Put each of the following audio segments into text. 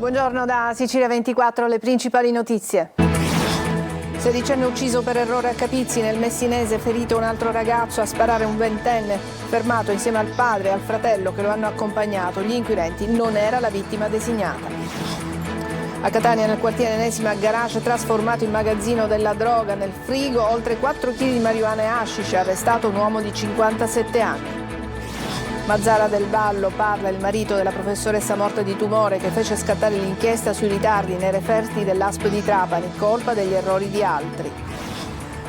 Buongiorno da Sicilia 24, le principali notizie. 16enne ucciso per errore a Capizzi, nel Messinese ferito un altro ragazzo, a sparare un ventenne, fermato insieme al padre e al fratello che lo hanno accompagnato. Gli inquirenti non era la vittima designata. A Catania, nel quartiere Enesima, garage trasformato in magazzino della droga, nel frigo oltre 4 kg di marijuana e hashish, arrestato un uomo di 57 anni. Mazzara del Vallo, parla il marito della professoressa morta di tumore che fece scattare l'inchiesta sui ritardi nei referti dell'ASP di Trapani, colpa degli errori di altri.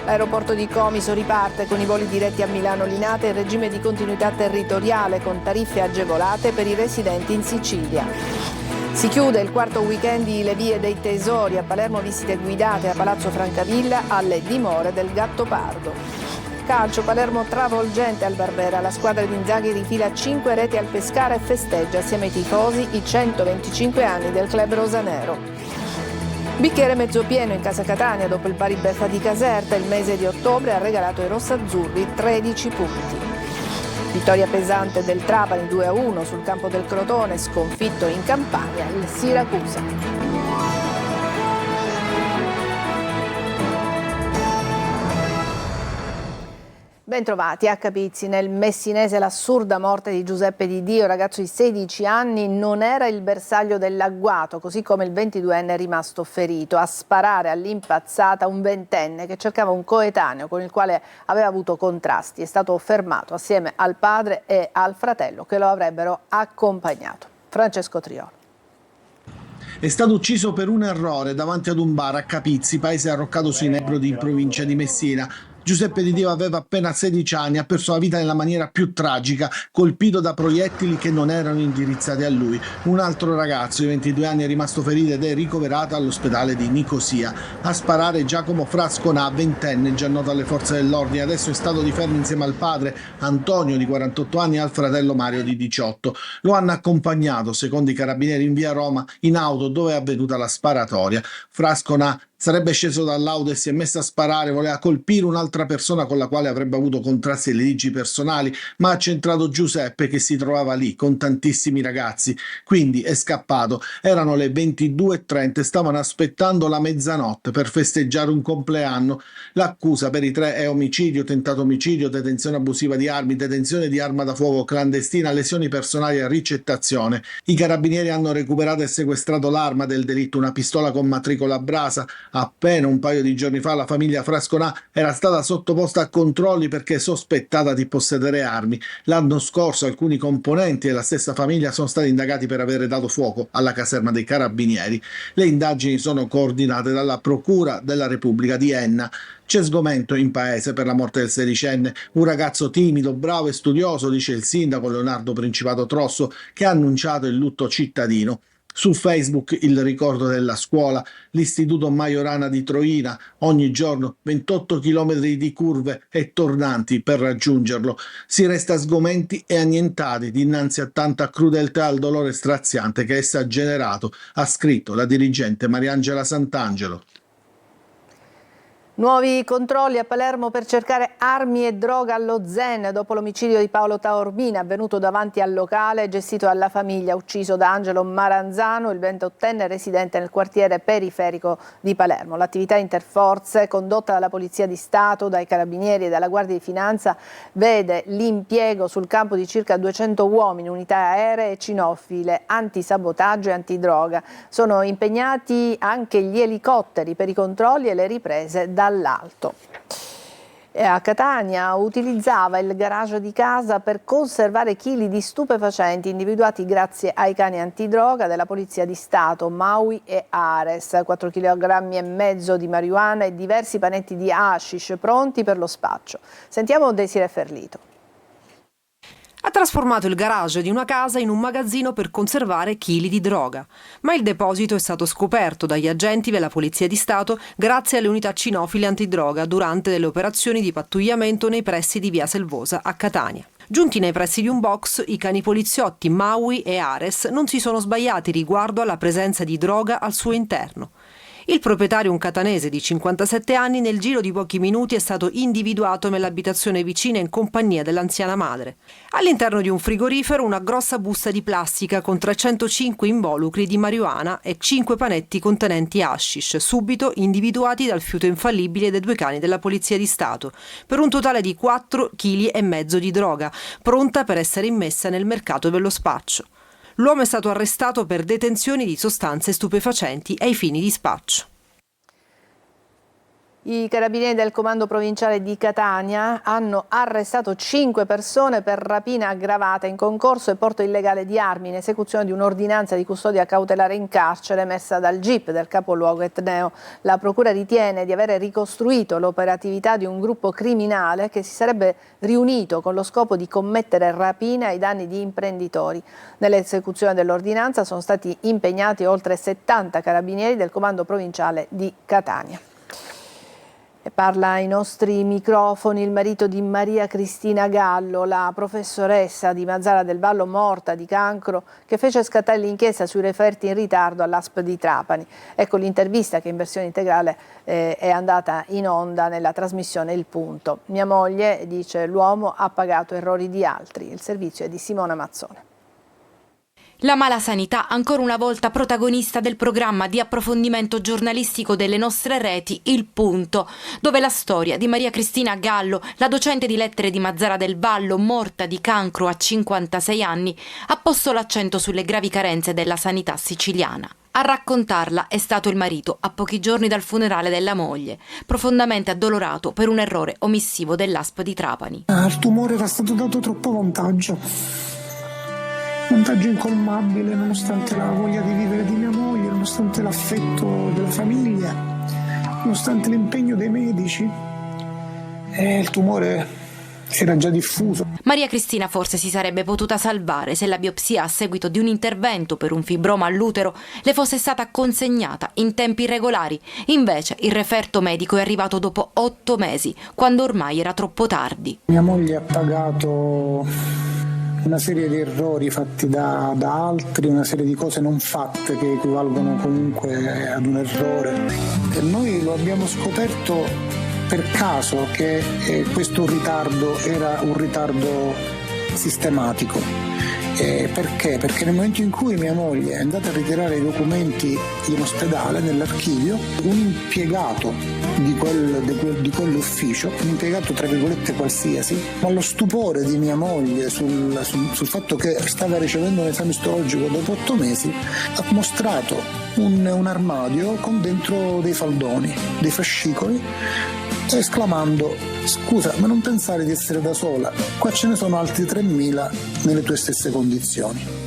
L'aeroporto di Comiso riparte con i voli diretti a Milano Linate in regime di continuità territoriale con tariffe agevolate per i residenti in Sicilia. Si chiude il quarto weekend di Le Vie dei Tesori, a Palermo visite guidate a Palazzo Francavilla alle dimore del Gattopardo. Calcio, Palermo travolgente al Barbera, la squadra di Inzaghi rifila 5 reti al Pescara e festeggia assieme ai tifosi i 125 anni del club rosanero. Bicchiere mezzo pieno in casa Catania dopo il pari beffa di Caserta, il mese di ottobre ha regalato ai rossazzurri 13 punti. Vittoria pesante del Trapani 2-1 sul campo del Crotone, sconfitto in Campania il Siracusa. Bentrovati. A Capizzi, nel Messinese, l'assurda morte di Giuseppe Di Dio, ragazzo di 16 anni, non era il bersaglio dell'agguato, così come il 22enne è rimasto ferito. A sparare all'impazzata un ventenne che cercava un coetaneo con il quale aveva avuto contrasti. È stato fermato assieme al padre e al fratello che lo avrebbero accompagnato. Francesco Triolo. È stato ucciso per un errore davanti ad un bar a Capizzi, paese arroccato sui Nebrodi in provincia di Messina. Giuseppe Di Dio aveva appena 16 anni, ha perso la vita nella maniera più tragica, colpito da proiettili che non erano indirizzati a lui. Un altro ragazzo di 22 anni è rimasto ferito ed è ricoverato all'ospedale di Nicosia. A sparare Giacomo Frasconà, ventenne, già noto alle forze dell'ordine, adesso è stato di fermo insieme al padre Antonio di 48 anni e al fratello Mario di 18. Lo hanno accompagnato, secondo i carabinieri, in via Roma in auto dove è avvenuta la sparatoria. Frasconà sarebbe sceso dall'auto e si è messo a sparare, voleva colpire un'altra persona con la quale avrebbe avuto contrasti e litigi personali, ma ha centrato Giuseppe che si trovava lì con tantissimi ragazzi, quindi è scappato. Erano le 22:30 e stavano aspettando la mezzanotte per festeggiare un compleanno. L'accusa per i tre è omicidio, tentato omicidio, detenzione abusiva di armi, detenzione di arma da fuoco clandestina, lesioni personali e ricettazione. I carabinieri hanno recuperato e sequestrato l'arma del delitto, una pistola con matricola a brasa. Appena un paio di giorni fa la famiglia Frasconà era stata sottoposta a controlli perché sospettata di possedere armi. L'anno scorso alcuni componenti della stessa famiglia sono stati indagati per avere dato fuoco alla caserma dei carabinieri. Le indagini sono coordinate dalla Procura della Repubblica di Enna. C'è sgomento in paese per la morte del sedicenne, un ragazzo timido, bravo e studioso, dice il sindaco Leonardo Principato Trosso, che ha annunciato il lutto cittadino. Su Facebook il ricordo della scuola, l'istituto Majorana di Troina, ogni giorno 28 km di curve e tornanti per raggiungerlo. Si resta sgomenti e annientati dinanzi a tanta crudeltà e al dolore straziante che essa ha generato, ha scritto la dirigente Mariangela Sant'Angelo. Nuovi controlli a Palermo per cercare armi e droga allo Zen dopo l'omicidio di Paolo Taormina avvenuto davanti al locale gestito dalla famiglia, ucciso da Angelo Maranzano, il 28enne residente nel quartiere periferico di Palermo. L'attività interforze condotta dalla Polizia di Stato, dai Carabinieri e dalla Guardia di Finanza vede l'impiego sul campo di circa 200 uomini, unità aeree e cinofile, antisabotaggio e antidroga. Sono impegnati anche gli elicotteri per i controlli e le riprese dall'alto. A Catania utilizzava il garage di casa per conservare chili di stupefacenti individuati grazie ai cani antidroga della Polizia di Stato, Maui e Ares, 4,5 kg di marijuana e diversi panetti di hashish pronti per lo spaccio. Sentiamo Desiree Ferlito. Ha trasformato il garage di una casa in un magazzino per conservare chili di droga. Ma il deposito è stato scoperto dagli agenti della Polizia di Stato grazie alle unità cinofile antidroga durante delle operazioni di pattugliamento nei pressi di Via Selvosa a Catania. Giunti nei pressi di un box, i cani poliziotti Maui e Ares non si sono sbagliati riguardo alla presenza di droga al suo interno. Il proprietario, un catanese di 57 anni, nel giro di pochi minuti è stato individuato nell'abitazione vicina in compagnia dell'anziana madre. All'interno di un frigorifero una grossa busta di plastica con 305 involucri di marijuana e 5 panetti contenenti hashish, subito individuati dal fiuto infallibile dei 2 cani della Polizia di Stato, per un totale di 4,5 kg di droga, pronta per essere immessa nel mercato dello spaccio. L'uomo è stato arrestato per detenzione di sostanze stupefacenti ai fini di spaccio. I carabinieri del comando provinciale di Catania hanno arrestato 5 persone per rapina aggravata in concorso e porto illegale di armi in esecuzione di un'ordinanza di custodia cautelare in carcere emessa dal GIP del capoluogo etneo. La procura ritiene di avere ricostruito l'operatività di un gruppo criminale che si sarebbe riunito con lo scopo di commettere rapine ai danni di imprenditori. Nell'esecuzione dell'ordinanza sono stati impegnati oltre 70 carabinieri del comando provinciale di Catania. E parla ai nostri microfoni il marito di Maria Cristina Gallo, la professoressa di Mazara del Vallo morta di cancro che fece scattare l'inchiesta sui referti in ritardo all'ASP di Trapani. Ecco l'intervista che in versione integrale è andata in onda nella trasmissione Il Punto. Mia moglie, dice l'uomo, ha pagato errori di altri. Il servizio è di Simona Mazzone. La malasanità, ancora una volta protagonista del programma di approfondimento giornalistico delle nostre reti Il Punto, dove la storia di Maria Cristina Gallo, la docente di lettere di Mazara del Vallo, morta di cancro a 56 anni, ha posto l'accento sulle gravi carenze della sanità siciliana. A raccontarla è stato il marito a pochi giorni dal funerale della moglie, profondamente addolorato per un errore omissivo dell'ASP di Trapani. Al tumore era stato dato troppo vantaggio incolmabile, nonostante la voglia di vivere di mia moglie, nonostante l'affetto della famiglia, nonostante l'impegno dei medici. Il tumore era già diffuso. Maria Cristina forse si sarebbe potuta salvare se la biopsia a seguito di un intervento per un fibroma all'utero le fosse stata consegnata in tempi regolari. Invece il referto medico è arrivato dopo 8 mesi, quando ormai era troppo tardi. Mia moglie ha pagato una serie di errori fatti da altri, una serie di cose non fatte che equivalgono comunque ad un errore. E noi lo abbiamo scoperto per caso che questo ritardo era un ritardo sistematico. Perché? Perché nel momento in cui mia moglie è andata a ritirare i documenti in ospedale, nell'archivio, un impiegato di quell'ufficio, un impiegato tra virgolette qualsiasi, ma lo stupore di mia moglie sul fatto che stava ricevendo un esame istologico dopo 8 mesi, ha mostrato un armadio con dentro dei faldoni, dei fascicoli, esclamando: scusa, ma non pensare di essere da sola, qua ce ne sono altri 3.000 nelle tue stesse condizioni.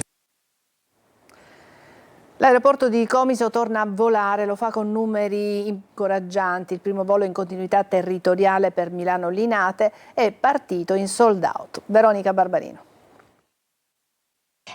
L'aeroporto di Comiso torna a volare, lo fa con numeri incoraggianti. Il primo volo in continuità territoriale per Milano Linate è partito in sold out. Veronica Barbarino.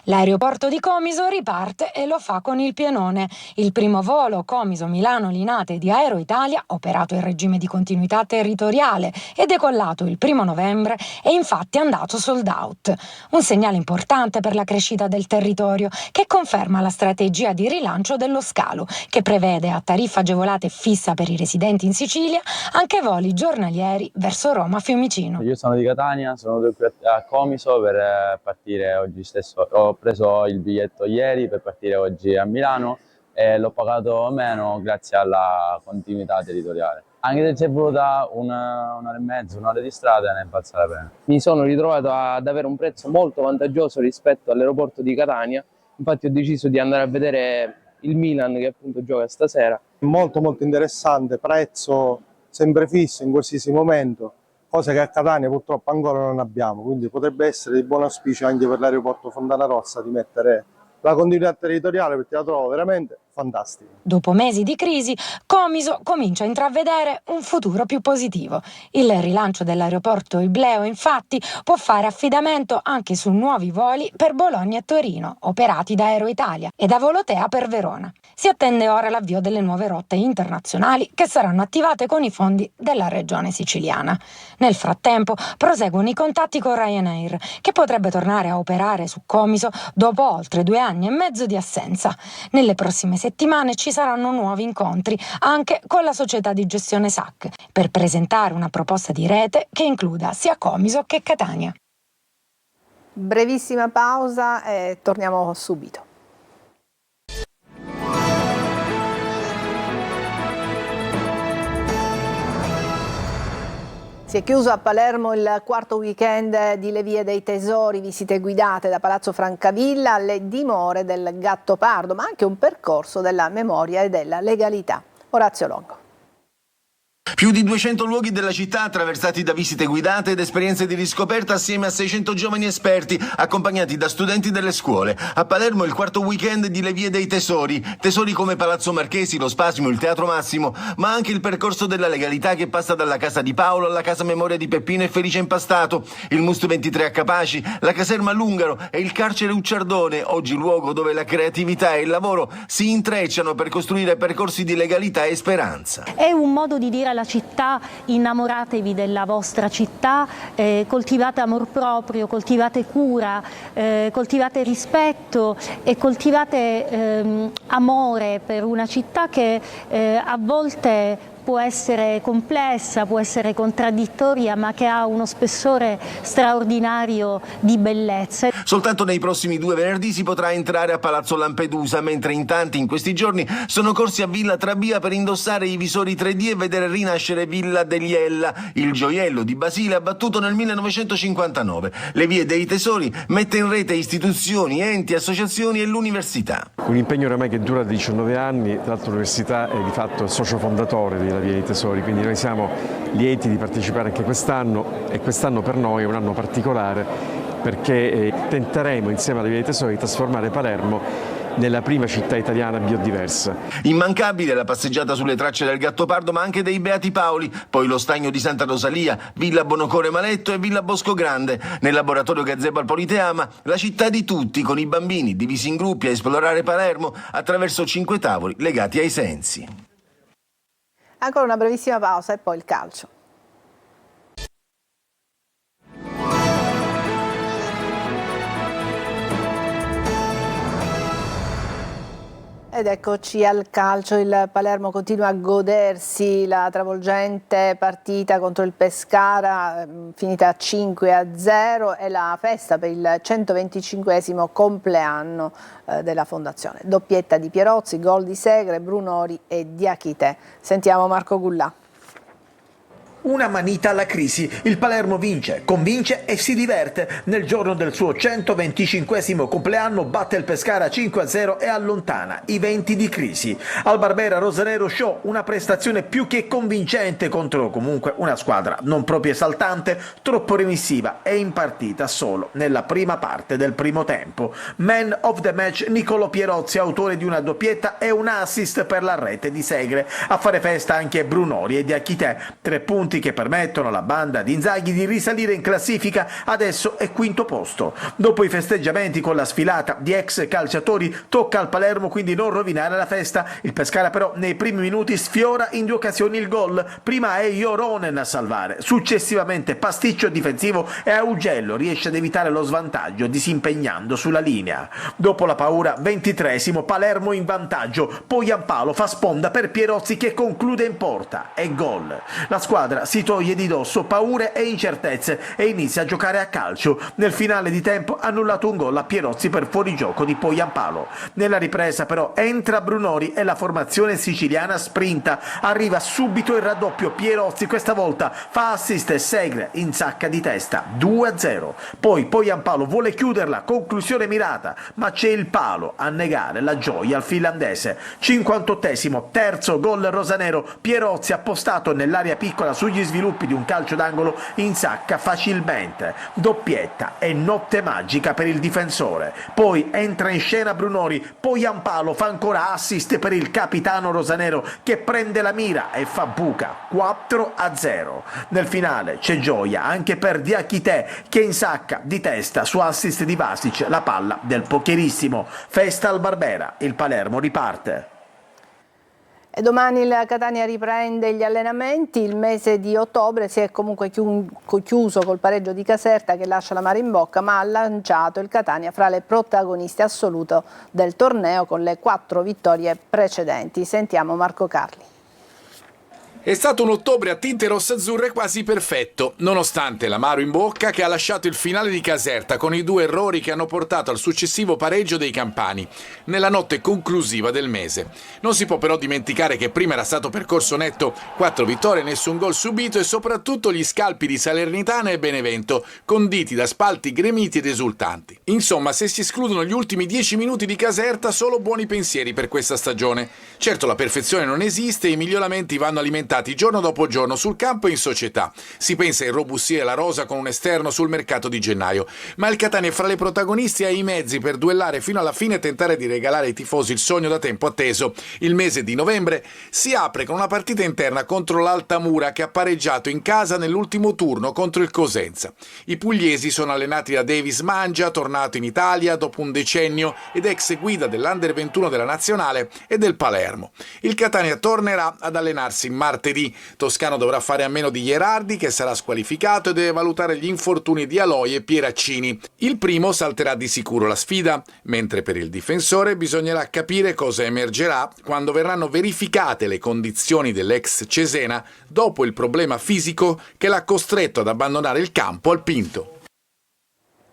L'aeroporto di Comiso riparte e lo fa con il pienone. Il primo volo Comiso-Milano-Linate di Aero Italia, operato in regime di continuità territoriale e decollato il 1 novembre, è infatti andato sold out. Un segnale importante per la crescita del territorio, che conferma la strategia di rilancio dello scalo, che prevede a tariffa agevolata e fissa per i residenti in Sicilia anche voli giornalieri verso Roma-Fiumicino. Io sono di Catania, sono qui a Comiso per partire oggi stesso. Ho preso il biglietto ieri per partire oggi a Milano e l'ho pagato meno grazie alla continuità territoriale. Anche se ci è voluta un'ora e mezza, un'ora di strada, ne è valsa la pena. Mi sono ritrovato ad avere un prezzo molto vantaggioso rispetto all'aeroporto di Catania, infatti ho deciso di andare a vedere il Milan che appunto gioca stasera. Molto interessante, prezzo sempre fisso in qualsiasi momento. Cose che a Catania purtroppo ancora non abbiamo, quindi potrebbe essere di buon auspicio anche per l'aeroporto Fontana Rossa di mettere la continuità territoriale, perché la trovo veramente fantastica. Dopo mesi di crisi, Comiso comincia a intravedere un futuro più positivo. Il rilancio dell'aeroporto Ibleo, infatti, può fare affidamento anche su nuovi voli per Bologna e Torino, operati da Aero Italia, e da Volotea per Verona. Si attende ora l'avvio delle nuove rotte internazionali che saranno attivate con i fondi della regione siciliana. Nel frattempo proseguono i contatti con Ryanair, che potrebbe tornare a operare su Comiso dopo oltre 2 anni e mezzo di assenza. Nelle prossime settimane settimane ci saranno nuovi incontri anche con la società di gestione SAC per presentare una proposta di rete che includa sia Comiso che Catania. Brevissima pausa e torniamo subito. Si è chiuso a Palermo il quarto weekend di Le Vie dei Tesori, visite guidate da Palazzo Francavilla alle dimore del Gattopardo, ma anche un percorso della memoria e della legalità. Orazio Longo. Più di 200 luoghi della città attraversati da visite guidate ed esperienze di riscoperta assieme a 600 giovani esperti accompagnati da studenti delle scuole. A Palermo il quarto weekend di Le Vie dei Tesori. Tesori come Palazzo Marchesi, lo Spasimo, il Teatro Massimo, ma anche il percorso della legalità che passa dalla Casa di Paolo alla Casa Memoria di Peppino e Felice Impastato, il Must 23 a Capaci, la caserma Lungaro e il carcere Ucciardone, oggi luogo dove la creatività e il lavoro si intrecciano per costruire percorsi di legalità e speranza. È un modo di dire alla città: innamoratevi della vostra città, coltivate amor proprio, coltivate cura, coltivate rispetto e coltivate amore per una città che a volte può essere complessa, può essere contraddittoria, ma che ha uno spessore straordinario di bellezza. Soltanto nei prossimi 2 venerdì si potrà entrare a Palazzo Lampedusa, mentre in tanti in questi giorni sono corsi a Villa Trabia per indossare i visori 3D e vedere rinascere Villa degli Ella, il gioiello di Basile abbattuto nel 1959. Le Vie dei Tesori mette in rete istituzioni, enti, associazioni e l'università. Un impegno oramai che dura 19 anni, tra l'altro l'università è di fatto socio fondatore della Via dei Tesori, quindi noi siamo lieti di partecipare anche quest'anno, e quest'anno per noi è un anno particolare perché tenteremo insieme alla Via dei Tesori di trasformare Palermo nella prima città italiana biodiversa. Immancabile la passeggiata sulle tracce del Gattopardo, ma anche dei Beati Paoli, poi lo stagno di Santa Rosalia, Villa Bonocore Maletto e Villa Bosco Grande. Nel laboratorio Gazebo al Politeama, la città di tutti, con i bambini divisi in gruppi a esplorare Palermo attraverso 5 tavoli legati ai sensi. Ancora una brevissima pausa e poi il calcio. Ed eccoci al calcio, il Palermo continua a godersi la travolgente partita contro il Pescara, finita 5-0, e la festa per il 125esimo compleanno della fondazione. Doppietta di Pierozzi, gol di Segre, Brunori e Diachité. Sentiamo Marco Gullà. Una manita alla crisi, il Palermo vince, convince e si diverte. Nel giorno del suo 125esimo compleanno batte il Pescara 5-0 e allontana i venti di crisi. Al Barbera Rosanero show, una prestazione più che convincente contro comunque una squadra non proprio esaltante, troppo remissiva e in partita solo nella prima parte del primo tempo. Man of the match Niccolò Pierozzi, autore di una doppietta e un assist per la rete di Segre. A fare festa anche Brunori e Diachité, 3 punti che permettono alla banda di Inzaghi di risalire in classifica, adesso è quinto posto. Dopo i festeggiamenti con la sfilata di ex calciatori tocca al Palermo quindi non rovinare la festa. Il Pescara però nei primi minuti sfiora in 2 occasioni il gol, prima è Joronen a salvare, successivamente pasticcio difensivo e Augello riesce ad evitare lo svantaggio disimpegnando sulla linea. Dopo la paura, 23esimo, Palermo in vantaggio, poi Giampalo fa sponda per Pierozzi che conclude in porta e gol. La squadra si toglie di dosso paure e incertezze e inizia a giocare a calcio. Nel finale di tempo ha annullato un gol a Pierozzi per fuorigioco di Giampalo. Nella ripresa però entra Brunori e la formazione siciliana sprinta. Arriva subito il raddoppio, Pierozzi questa volta fa assist e Segre insacca di testa 2-0. Poi Giampalo vuole chiuderla, conclusione mirata, ma c'è il palo a negare la gioia al finlandese. 58esimo, terzo gol rosanero, Pierozzi appostato nell'area piccola sugli sviluppi di un calcio d'angolo insacca facilmente. Doppietta e notte magica per il difensore. Poi entra in scena Brunori, poi Giampalo fa ancora assist per il capitano rosanero che prende la mira e fa buca 4-0. Nel finale c'è gioia anche per Diachité che insacca di testa su assist di Vasic la palla del pokerissimo. Festa al Barbera, il Palermo riparte. E domani il Catania riprende gli allenamenti. Il mese di ottobre si è comunque chiuso col pareggio di Caserta che lascia l'amaro in bocca, ma ha lanciato il Catania fra le protagoniste assoluto del torneo con le 4 vittorie precedenti. Sentiamo Marco Carli. È stato un ottobre a tinte rossazzurre quasi perfetto, nonostante l'amaro in bocca che ha lasciato il finale di Caserta con i 2 errori che hanno portato al successivo pareggio dei campani, nella notte conclusiva del mese. Non si può però dimenticare che prima era stato percorso netto, 4 vittorie, nessun gol subito e soprattutto gli scalpi di Salernitana e Benevento, conditi da spalti gremiti ed esultanti. Insomma, se si escludono gli ultimi 10 minuti di Caserta, solo buoni pensieri per questa stagione. Certo, la perfezione non esiste e i miglioramenti vanno alimentati giorno dopo giorno sul campo e in società. Si pensa a irrobustire la rosa con un esterno sul mercato di gennaio, ma il Catania è fra le protagonisti e ha i mezzi per duellare fino alla fine e tentare di regalare ai tifosi il sogno da tempo atteso. Il mese di novembre si apre con una partita interna contro l'Altamura che ha pareggiato in casa nell'ultimo turno contro il Cosenza. I pugliesi sono allenati da Davis Mangia, tornato in Italia dopo un decennio ed ex guida dell'Under 21 della Nazionale e del Palermo. Il Catania tornerà ad allenarsi martedì. Toscano dovrà fare a meno di Gherardi che sarà squalificato e deve valutare gli infortuni di Aloi e Pieraccini. Il primo salterà di sicuro la sfida, mentre per il difensore bisognerà capire cosa emergerà quando verranno verificate le condizioni dell'ex Cesena dopo il problema fisico che l'ha costretto ad abbandonare il campo al Pinto.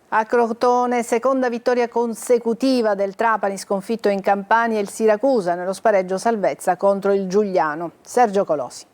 A Crotone, seconda vittoria consecutiva del Trapani sconfitto in Campania e il Siracusa nello spareggio salvezza contro il Giuliano. Sergio Colosi.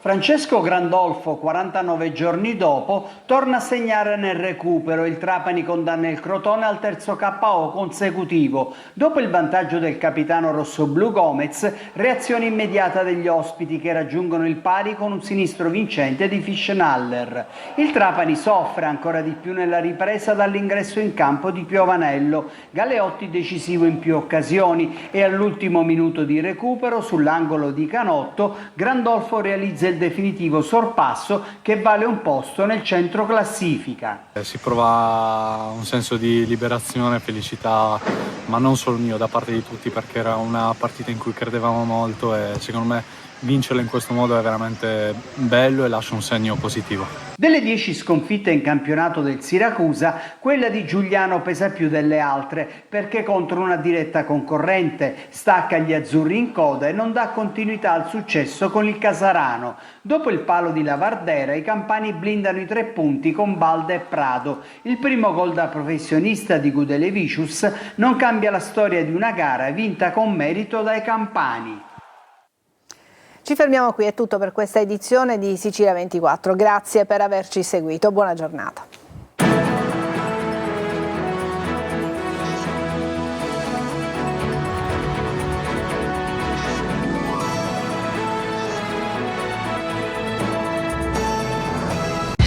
Francesco Grandolfo, 49 giorni dopo, torna a segnare nel recupero. Il Trapani condanna il Crotone al terzo KO consecutivo. Dopo il vantaggio del capitano rossoblu Gomez, reazione immediata degli ospiti che raggiungono il pari con un sinistro vincente di Fischnaller. Il Trapani soffre ancora di più nella ripresa dall'ingresso in campo di Piovanello. Galeotti decisivo in più occasioni e all'ultimo minuto di recupero sull'angolo di Canotto, Grandolfo realizza il definitivo sorpasso che vale un posto nel centro classifica. Si prova un senso di liberazione e felicità, ma non solo mio, da parte di tutti, perché era una partita in cui credevamo molto e secondo me vincerla in questo modo è veramente bello e lascia un segno positivo. Delle 10 sconfitte in campionato del Siracusa, quella di Giuliano pesa più delle altre perché contro una diretta concorrente stacca gli azzurri in coda e non dà continuità al successo con il Casarano. Dopo il palo di Lavardera i campani blindano i 3 punti con Balda e Prado. Il primo gol da professionista di Gudelevicius non cambia la storia di una gara vinta con merito dai campani. Ci fermiamo qui, è tutto per questa edizione di Sicilia 24. Grazie per averci seguito, buona giornata.